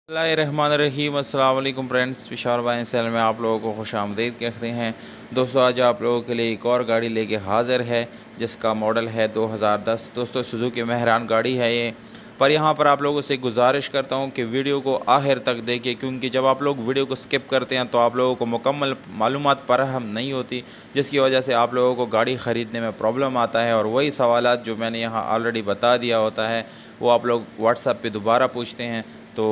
बिस्मिल्लाहिर्रहमानिर्रहीम। अस्सलाम वालेकुम फ्रेंड्स, पिशावर बाय सेल में आप लोगों को खुश आमदीद कहते हैं। दोस्तों, आज आप लोगों के लिए एक और गाड़ी लेके हाज़िर है जिसका मॉडल है 2010। दोस्तों, सुजुकी मेहरान गाड़ी है ये। पर यहाँ पर आप लोगों से गुजारिश करता हूँ कि वीडियो को आखिर तक देखें, क्योंकि जब आप लोग वीडियो को स्किप करते हैं तो आप लोगों को मुकम्मल मालूमात फराहम नहीं होती, जिसकी वजह से आप लोगों को गाड़ी ख़रीदने में प्रॉब्लम आता है। और वही सवालात जो मैंने यहाँ ऑलरेडी बता दिया होता है वो आप लोग व्हाट्सएप पे दोबारा पूछते हैं। तो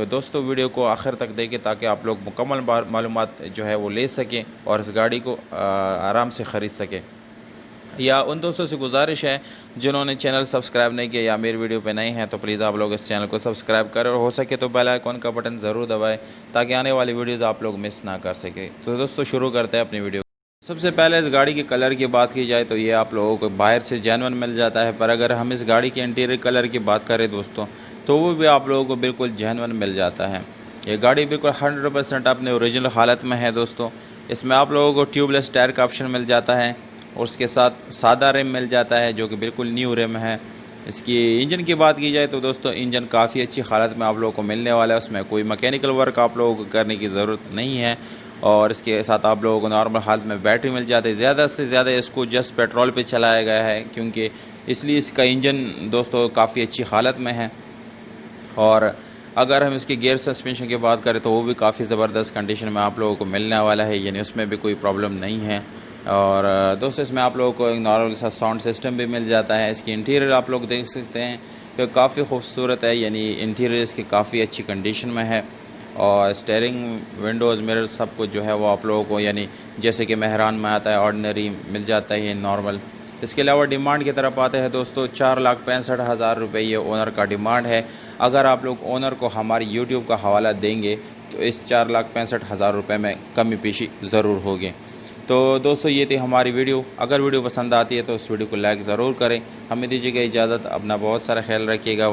दोस्तों, वीडियो को आखिर तक देखें ताकि आप लोग मुकम्मल मालूमात जो है वो ले सकें और इस गाड़ी को आराम से ख़रीद सकें। या उन दोस्तों से गुजारिश है जिन्होंने चैनल सब्सक्राइब नहीं किया या मेरी वीडियो पे नए हैं तो प्लीज़ आप लोग इस चैनल को सब्सक्राइब करें और हो सके तो बेल आइकॉन का बटन ज़रूर दबाएं ताकि आने वाली वीडियोज़ आप लोग मिस ना कर सकें। तो दोस्तों, शुरू करते हैं अपनी वीडियो। सबसे पहले इस गाड़ी के कलर की बात की जाए तो ये आप लोगों को बाहर से जेन्युइन मिल जाता है, पर अगर हम इस गाड़ी के इंटीरियर कलर की बात करें दोस्तों तो वो भी आप लोगों को बिल्कुल जेन्युइन मिल जाता है। ये गाड़ी बिल्कुल 100% अपने ओरिजिनल हालत में है दोस्तों। इसमें आप लोगों को ट्यूबलेस टायर का ऑप्शन मिल जाता है और उसके साथ सादा रिम मिल जाता है जो कि बिल्कुल न्यू रिम है। इसकी इंजन की बात की जाए तो दोस्तों इंजन काफ़ी अच्छी हालत में आप लोगों को मिलने वाला है। उसमें कोई मैकेनिकल वर्क आप लोगों को करने की ज़रूरत नहीं है। और इसके साथ आप लोगों को नॉर्मल हालत में बैटरी मिल जाती है। ज़्यादा से ज़्यादा इसको जस्ट पेट्रोल पे चलाया गया है क्योंकि इसलिए इसका इंजन दोस्तों काफ़ी अच्छी हालत में है। और अगर हम इसके गियर सस्पेंशन की बात करें तो वो भी काफ़ी ज़बरदस्त कंडीशन में आप लोगों को मिलने वाला है, यानी उसमें भी कोई प्रॉब्लम नहीं है। और दोस्तों, इसमें आप लोगों को एक नॉर्मल सा साउंड सिस्टम भी मिल जाता है। इसकी इंटीरियर आप लोग देख सकते हैं कि काफ़ी खूबसूरत है, यानी इंटीरियर इसकी काफ़ी अच्छी कंडीशन में है। और स्टेयरिंग, विंडोज़, मिरर सब कुछ जो है वो आप लोगों को यानी जैसे कि मेहरान में आता है ऑर्डिनरी मिल जाता है, ये नॉर्मल। इसके अलावा डिमांड की तरफ आते हैं दोस्तों, 4,65,000 रुपये ये ओनर का डिमांड है। अगर आप लोग ओनर को हमारी यूट्यूब का हवाला देंगे तो इस 4,65,000 रुपये में कमी पेशी ज़रूर होगी। तो दोस्तों, ये थी हमारी वीडियो। अगर वीडियो पसंद आती है तो उस वीडियो को लाइक ज़रूर करें। हमें दीजिएगा इजाज़त। अपना बहुत सारा ख्याल रखिएगा।